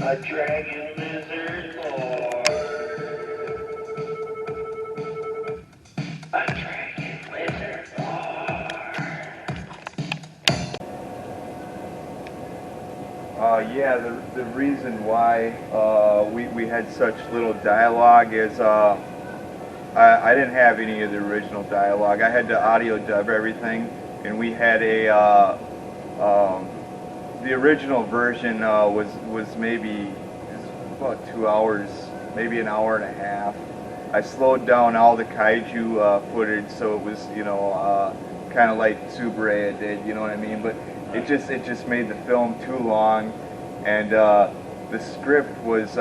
A dragon lizard lord. A dragon lizard lord. Yeah, the reason why we had such little dialogue is I didn't have any of the original dialogue. I had to audio dub everything, and we had a the original version was maybe about 2 hours, maybe an hour and a half. I slowed down all the kaiju footage so it was kind of like Xxvii did, you know what I mean? But it just made the film too long, and the script was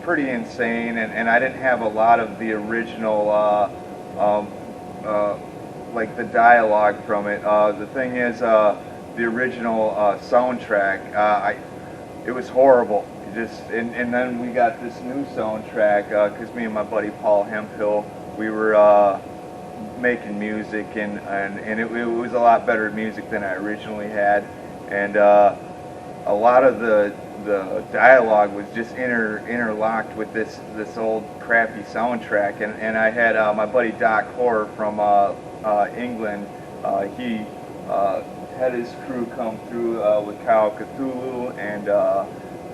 pretty insane, and I didn't have a lot of the original like the dialogue from it. The thing is, the original soundtrack, it was horrible. And then we got this new soundtrack because me and my buddy Paul Hemphill, we were making music, and it was a lot better music than I originally had, and a lot of the dialogue was just interlocked with this old crappy soundtrack, and I had my buddy Doc Hoare from England. He had his crew come through with Kyle Cthulhu and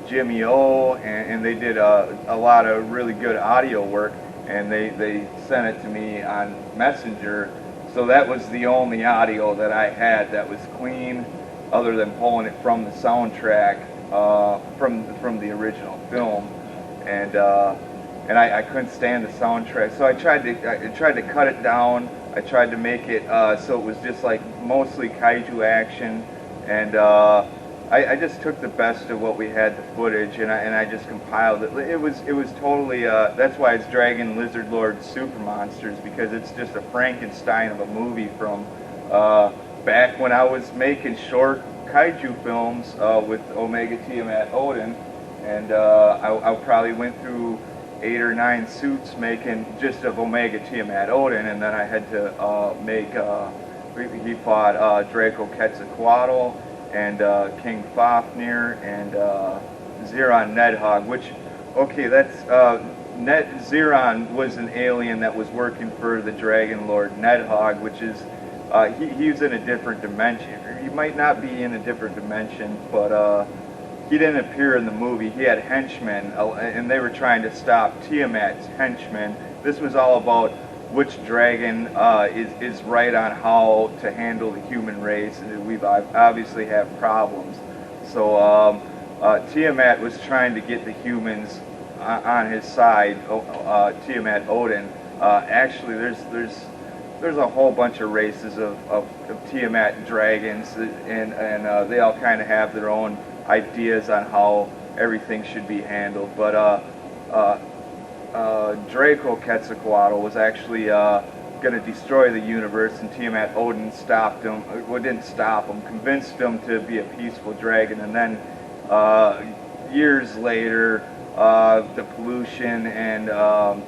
Jimmy O, and they did a lot of really good audio work, and they sent it to me on Messenger. So that was the only audio that I had that was clean, other than pulling it from the soundtrack from the original film, and I couldn't stand the soundtrack. So I tried to cut it down. I tried to make it so it was just like mostly kaiju action, and I just took the best of what we had, the footage, and I just compiled it. It was totally that's why it's Dragon Lizard Lord Super Monsters, because it's just a Frankenstein of a movie from back when I was making short kaiju films with Omega Tiamat Odin, and I probably went through 8 or 9 suits making just of Omega Tiamat Odin, and then I had to make he fought Draco Quetzalcoatl and King Fafnir and Xeron Nedhog, which, okay, that's Xeron was an alien that was working for the Dragon Lord Nedhog, which is he's in a different dimension. He might not be in a different dimension, but he didn't appear in the movie. He had henchmen, and they were trying to stop Tiamat's henchmen. This was all about which dragon is right on how to handle the human race, and we've obviously have problems. So Tiamat was trying to get the humans on his side. Tiamat Odin. Actually, there's a whole bunch of races of Tiamat dragons, and they all kind of have their own ideas on how everything should be handled. But Draco Quetzalcoatl was actually going to destroy the universe, and Tiamat Odin stopped him. Well, didn't stop him, convinced him to be a peaceful dragon. And then years later, the pollution and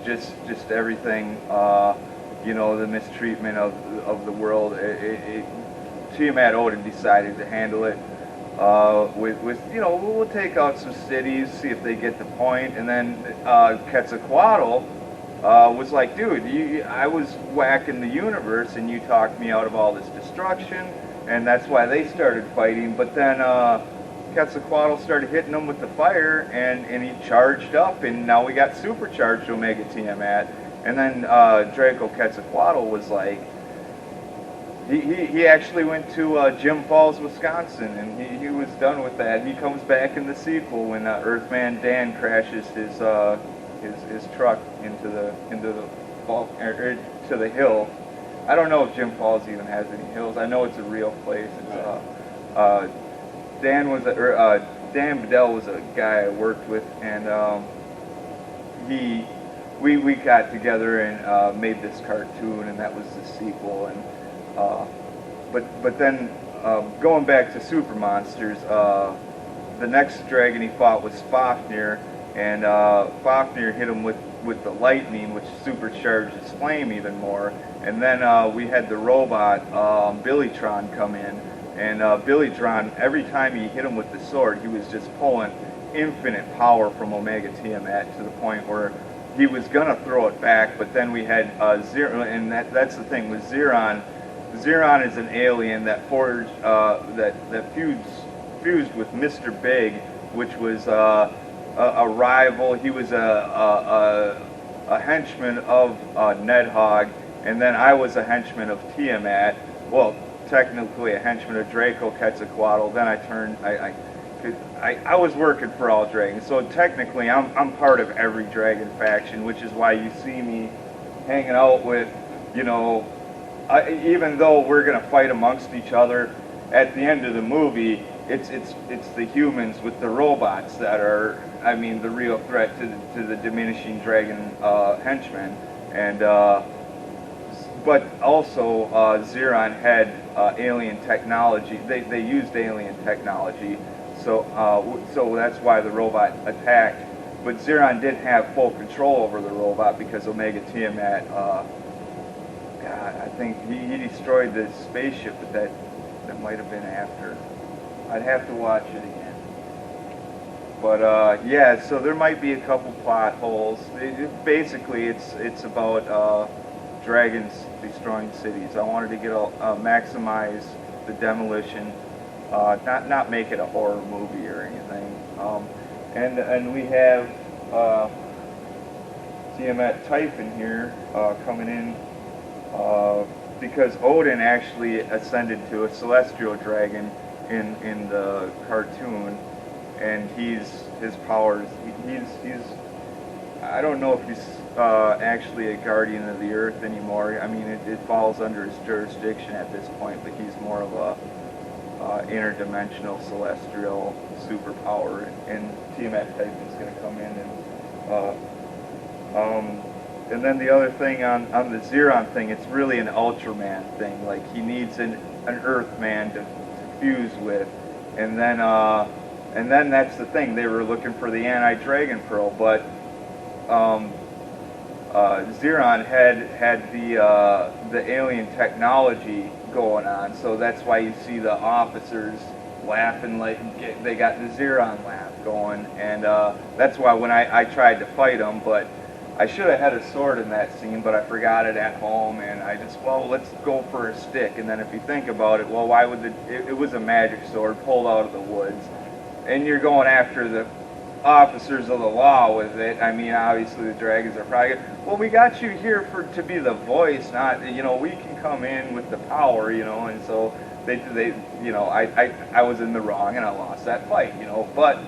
just everything, the mistreatment of the world, Tiamat Odin decided to handle it. We'll take out some cities, see if they get the point, and then Quetzalcoatl was like, dude, I was whacking the universe, and you talked me out of all this destruction, and that's why they started fighting. But then Quetzalcoatl started hitting them with the fire, and he charged up, and now we got supercharged Omega Tiamat, and then Draco Quetzalcoatl was like, He actually went to Jim Falls, Wisconsin, and he was done with that. He comes back in the sequel when Earthman Dan crashes his truck into the hill. I don't know if Jim Falls even has any hills. I know it's a real place. It's, Dan Bedell was a guy I worked with, and we got together and made this cartoon, and that was the sequel. And but then going back to Super Monsters, the next dragon he fought was Fafnir, and Fafnir hit him with the lightning, which supercharged his flame even more. And then we had the robot Billytron come in, And Billy Dron, every time he hit him with the sword, he was just pulling infinite power from Omega Tiamat to the point where he was gonna throw it back, but then we had Zero, and that's the thing with Xeron. Xeron is an alien that forged that fused with Mr. Big, which was a rival. He was a henchman of Nedhog, and then I was a henchman of Tiamat. Well, technically a henchman of Draco Quetzalcoatl. Then I turned. I was working for all dragons, so technically I'm part of every dragon faction, which is why you see me hanging out with, you know, even though we're gonna fight amongst each other, at the end of the movie, it's the humans with the robots that are, I mean, the real threat to the diminishing dragon henchmen, and but also Xeron had alien technology. They used alien technology. So that's why the robot attacked. But Xeron did have full control over the robot because Omega Tiamat, God, I think he destroyed the spaceship, but that might have been after. I'd have to watch it again. But yeah, so there might be a couple plot holes. Basically, it's about dragons destroying cities. I wanted to get maximize the demolition. Not make it a horror movie or anything. And we have Tiamat Typhon here coming in because Odin actually ascended to a celestial dragon in the cartoon, and his powers. He's I don't know if he's actually a guardian of the earth anymore. I mean, it falls under his jurisdiction at this point, but he's more of a interdimensional celestial superpower, and Tiamat Typhon's going to come in and then the other thing on the Xeron thing, it's really an Ultraman thing. Like, he needs an Earthman to fuse with, and then that's the thing. They were looking for the anti-dragon pearl, but Xeron had the alien technology going on, so that's why you see the officers laughing like they got the Xeron laugh going, and that's why when I tried to fight them, but I should have had a sword in that scene, but I forgot it at home, and I just, well, let's go for a stick. And then if you think about it, well, why would it was a magic sword pulled out of the woods, and you're going after the officers of the law with it. I mean, obviously the dragons are probably, well, we got you here to be the voice, not, you know, we can come in with the power, you know, and so they you know, I was in the wrong and I lost that fight, you know, but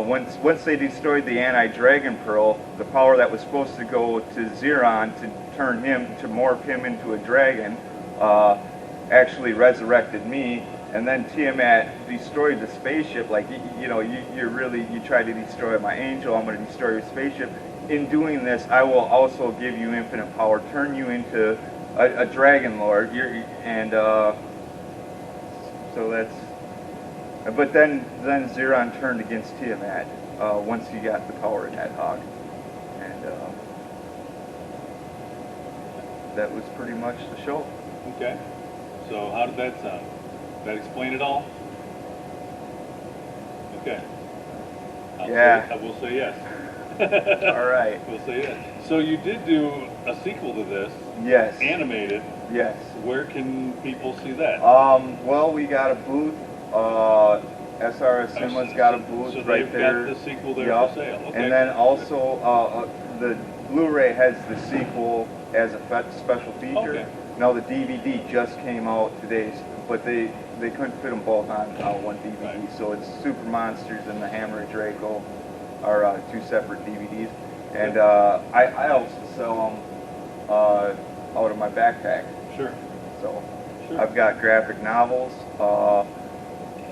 once they destroyed the anti-dragon pearl, the power that was supposed to go to Xeron to turn him, to morph him into a dragon, actually resurrected me. And then Tiamat destroyed the spaceship. Like, you know, you tried to destroy my angel, I'm going to destroy your spaceship. In doing this, I will also give you infinite power, turn you into a dragon lord. So that's. But then Xeron turned against Tiamat once he got the power in that hog, and that was pretty much the show. Okay. So how did that sound? Did that explain it all? Okay. I will say yes. All right. We'll say yes. So you did do a sequel to this. Yes. Animated. Yes. Where can people see that? Well, we got a booth. SRS Cinema's got a booth so right there. Got the sequel there Yep. for sale. Okay. And then also the Blu-ray has the sequel as a special feature. Okay. Now the DVD just came out today, but they couldn't fit them both on one DVD. Right. So it's Super Monsters and the Hammer of Draco are two separate DVDs. And I also sell them out of my backpack. Sure. So Sure. I've got graphic novels.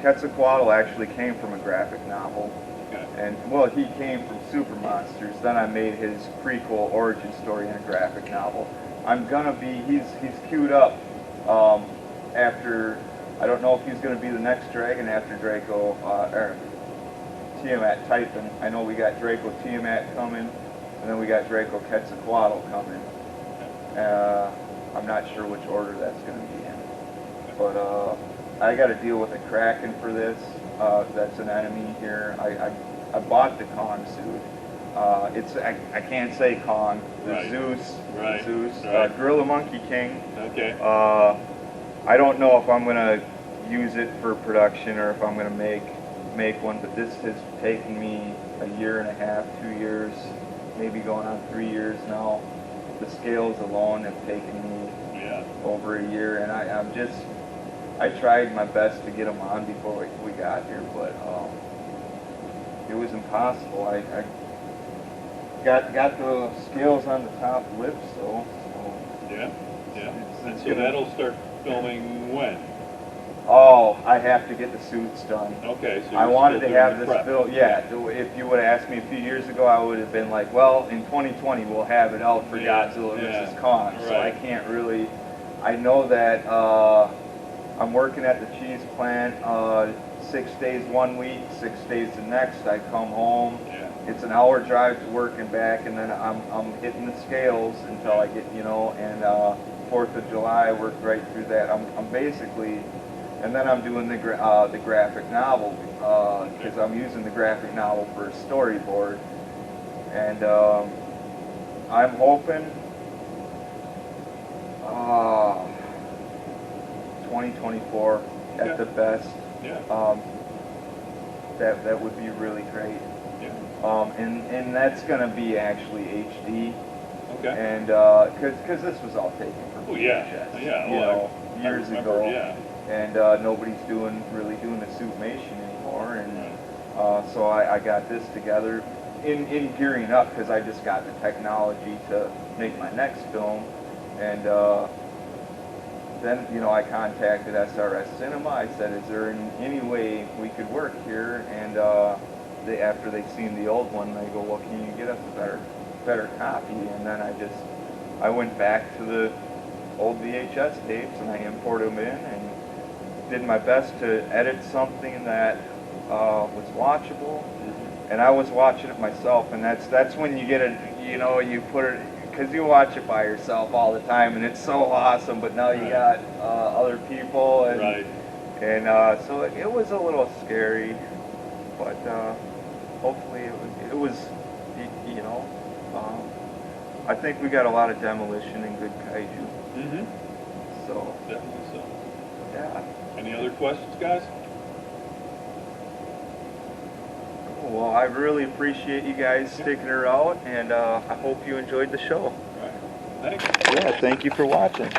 Quetzalcoatl actually came from a graphic novel. Okay. And, well, he came from Super Monsters. Then I made his prequel origin story in a graphic novel. I'm gonna be, he's queued up after, I don't know if he's gonna be the next dragon after Draco, or Tiamat Typhon. I know we got Draco Tiamat coming, and then we got Draco Quetzalcoatl coming. I'm not sure which order that's gonna be in. But I got to deal with a Kraken for this. That's an enemy here. I bought the Kong suit. I can't say Kong. The Right. Zeus. Right. Zeus. Right. Gorilla Monkey King. Okay. I don't know if I'm gonna use it for production or if I'm gonna make one. But this has taken me a year and a half, 2 years, maybe going on 3 years now. The scales alone have taken me Yeah. over a year, and I tried my best to get them on before we got here, but it was impossible. I got the scales on the top lips, so Yeah. Yeah. And it's so gonna- that'll start filming when? Oh, I have to get the suits done. Okay. So I you're wanted still to doing have the this prep. built. Yeah, if you would have asked me a few years ago, I would have been like, well, in 2020 we'll have it out for Yeah, Godzilla yeah, vs. Kong. So I right. can't really. I know that I'm working at the cheese plant 6 days one week, 6 days the next. I come home. Yeah. It's an hour drive to work and back, and then I'm hitting the scales until I get, and 4th of July I work right through that. I'm basically, and then I'm doing the graphic novel because I'm using the graphic novel for a storyboard, and I'm hoping 2024 Okay. at the best. Yeah. That would be really great. Yeah. And that's gonna be actually HD, Okay. and because this was all taken from Oh, yeah. VHS, Yeah, you well, know, I years remember, ago, yeah. and nobody's really doing the suitmation anymore, and Right. so I got this together in gearing up because I just got the technology to make my next film, and then I contacted SRS Cinema. I said, "Is there any way we could work here?" And after they seen the old one, they go, "Well, can you get us a better copy?" And then I went back to the old VHS tapes and I imported them in and did my best to edit something that was watchable. And I was watching it myself, and that's when you get it. You put it. Because you watch it by yourself all the time, and it's so awesome. But now you Right. got other people, and Right. so it was a little scary. But hopefully it was. I think we got a lot of demolition and good kaiju. Mm-hmm. So Definitely so. yeah. Any other questions, guys? Well, I really appreciate you guys sticking her out, and I hope you enjoyed the show. All right. Thanks. Yeah, thank you for watching.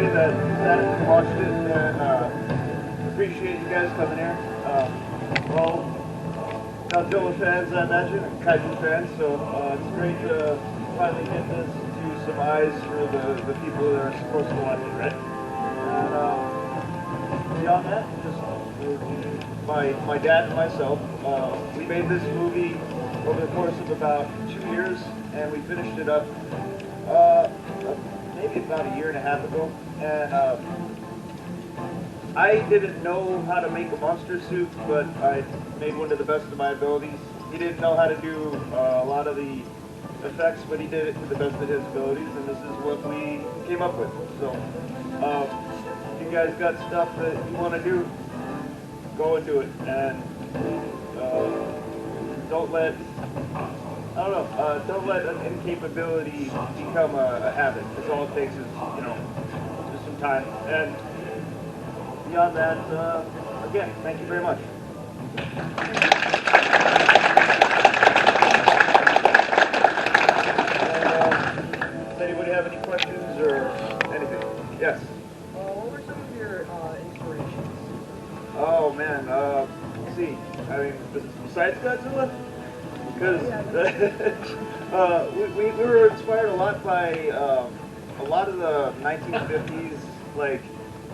everybody that sat and watched it, and appreciate you guys coming here. Well, Godzilla fans, I imagine, and Kaiju fans, so it's great to finally get this to some eyes for the people that are supposed to watch it, right? And beyond that, just my dad and myself, we made this movie over the course of about 2 years, and we finished it up maybe about a year and a half ago. And I didn't know how to make a monster suit, but I made one to the best of my abilities. He didn't know how to do a lot of the effects, but he did it to the best of his abilities, and this is what we came up with. So, if you guys got stuff that you want to do, go and do it. And don't let an incapability become a habit. Because all it takes is, just some time. And beyond that, again, thank you very much. Does anybody have any questions or anything? Yes. What were some of your inspirations? Oh man, let's see. I mean, besides Godzilla, because we were inspired a lot by a lot of the 1950s like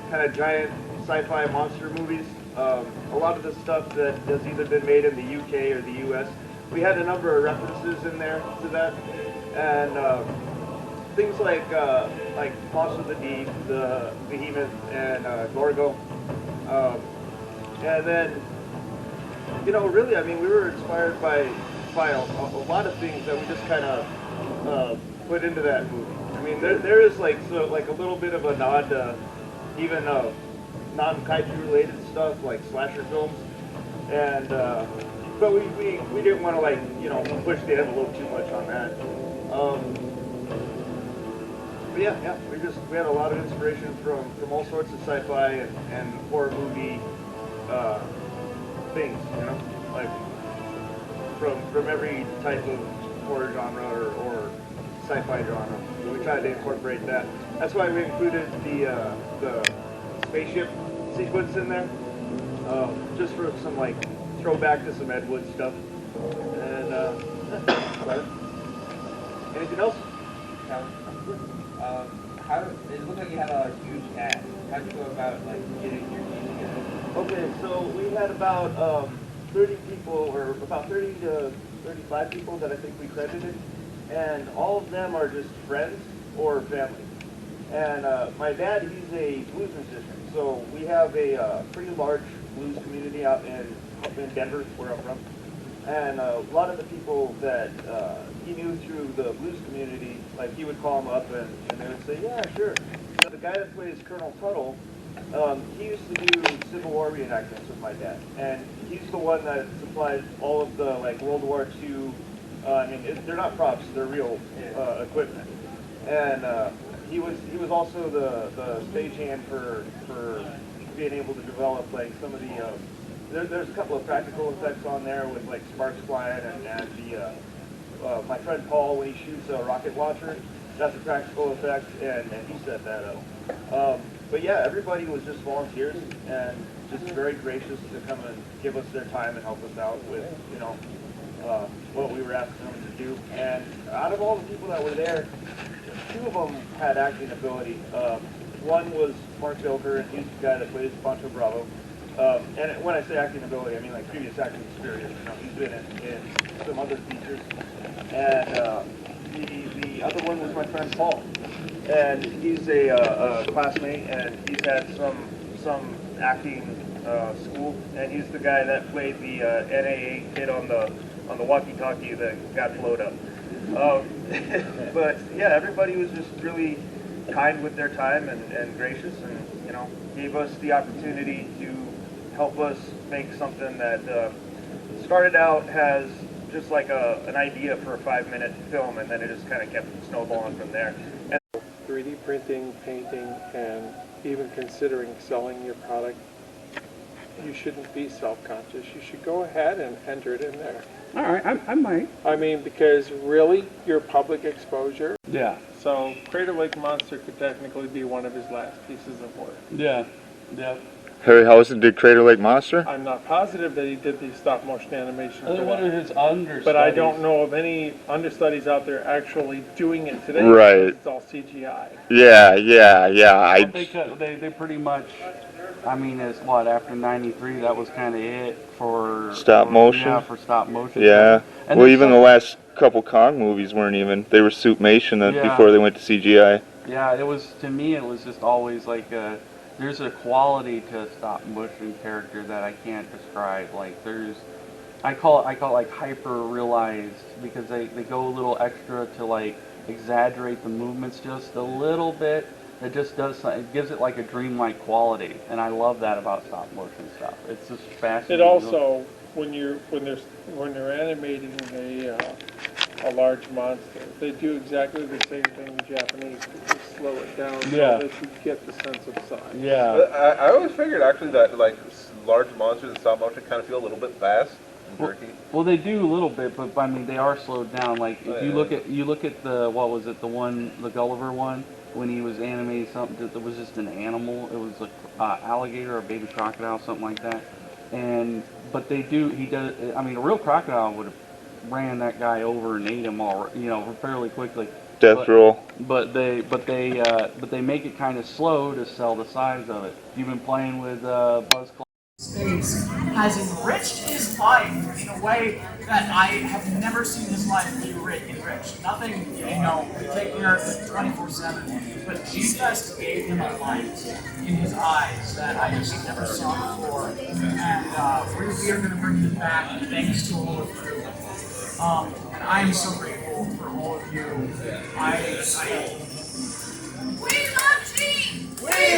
kind of giant sci-fi monster movies. A lot of the stuff that has either been made in the UK or the US. We had a number of references in there to that, and things like Monster of the Deep, the Behemoth, and Gorgo. And then, really, I mean, we were inspired by a lot of things that we just kind of put into that movie. I mean, there is like a little bit of a nod to even non-kaiju related stuff like slasher films, and but we didn't want to push the envelope too much on that. But yeah, we had a lot of inspiration from all sorts of sci-fi and horror movie things, like from every type of horror genre or sci-fi genre. So we tried to incorporate that. That's why we included the spaceship sequence in there, just for some throwback to some Ed Wood stuff. And anything else? It looked like you had a huge cast. How did you go about getting your team together? Okay, so we had about 30 people, or about 30 to 35 people that I think we credited, and all of them are just friends or family. And my dad, he's a blues musician, so we have a pretty large blues community up in Denver, where I'm from. And a lot of the people that he knew through the blues community, he would call them up and they would say, yeah, sure. So the guy that plays Colonel Tuttle, he used to do Civil War reenactments with my dad. And he's the one that supplied all of the World War II, they're not props, they're real equipment. And he was also the stagehand for being able to develop some of the there's a couple of practical effects on there with sparks flying and the my friend Paul, when he shoots a rocket launcher, that's a practical effect, and he set that up. But yeah, everybody was just volunteers and just very gracious to come and give us their time and help us out with what we were asking them to do. And out of all the people that were there, 2 of them had acting ability. One was Mark Zilker, and he's the guy that plays Pancho Bravo. And when I say acting ability, I mean previous acting experience. He's been in some other features. And the other one was my friend Paul, and he's a classmate, and he's had some acting school, and he's the guy that played the NAA kid on the walkie-talkie that got blowed up. But yeah, everybody was just really kind with their time and gracious, and gave us the opportunity to help us make something that started out as just an idea for a 5-minute film, and then it just kind of kept snowballing from there. And 3D printing, painting, and even considering selling your product, you shouldn't be self-conscious. You should go ahead and enter it in there. All right, I might. I mean, because really, your public exposure Yeah, So Crater Lake Monster could technically be one of his last pieces of work. yeah, yeah. Harryhausen did Crater Lake Monster? I'm not positive that he did the stop motion animation for What are that. his understudies? But I don't know of any understudies out there actually doing it today. Right. Because it's all CGI. Yeah. But they pretty much, I mean, it's what, after 93, that was kind of it for... Stop motion? Yeah, for stop motion. Yeah. And Well, there's even the some- last couple Kong movies weren't even. They were Suitmation Yeah. before they went to CGI. Yeah, it was, to me, it was just always like there's a quality to stop motion character that I can't describe. Like I call it like hyper realized because they go a little extra to like exaggerate the movements just a little bit. It just does, it gives it like a dreamlike quality, and I love that about stop motion stuff. It's just fascinating. It also, when they're animating a large monster, they do exactly the same thing the Japanese do. They slow it down Yeah. so that you get the sense of size. Yeah. I always figured actually that like large monsters in stop motion kind of feel a little bit fast and jerky. Well, they do a little bit, but I mean, they are slowed down. Like if you look at the what was it, the Gulliver one, when he was animating something that was just an animal. It was a alligator or a baby crocodile, something like that. But he does. I mean, a real crocodile would have ran that guy over and ate him fairly quickly. Death roll. But they make it kind of slow to sell the size of it. You've been playing with Buzz. Space has enriched his life in a way that I have never seen his life be enriched. Nothing, we take care of it 24/7, but Gfest gave him a light in his eyes that I just never saw before, and we are going to bring him back thanks to all of you. And I am so grateful for all of you. We love Gene! We